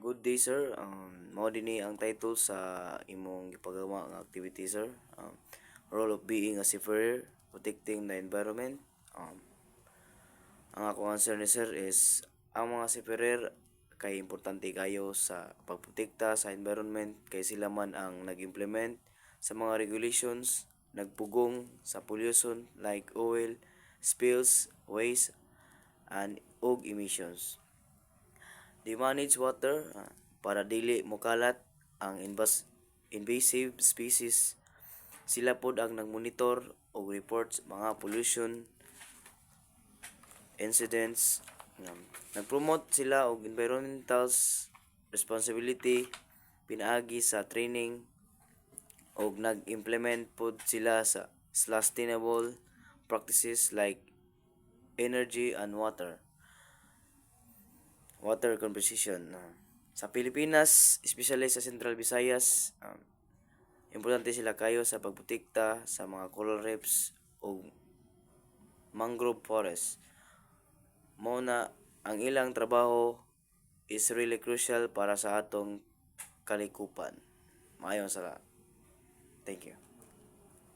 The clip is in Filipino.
Good day, sir. Mao dinhi ang title sa imong gipagawa nga activity, sir. Role of being a seafarer, protecting the environment. Ang akong answer ni sir is ang mga seafarer kay importante kayo sa pagprotekta sa environment kay sila man ang nag-implement sa mga regulations, nagpugong sa pollution like oil, spills, waste, and og emissions. They manage water para dili mokalat ang invasive species. Sila pod ang nagmonitor o reports mga pollution incidents. Nagpromote sila og environmental responsibility, pinaagi sa training og nag-implement pod sila sa sustainable practices like energy and water conservation. Sa Pilipinas, especially sa Central Visayas, importante sila kayo sa pagprotekta sa mga coral reefs o mangrove forest. Mao na ang ilang trabaho is really crucial para sa atong kalikupan. Maayon sala. Thank you.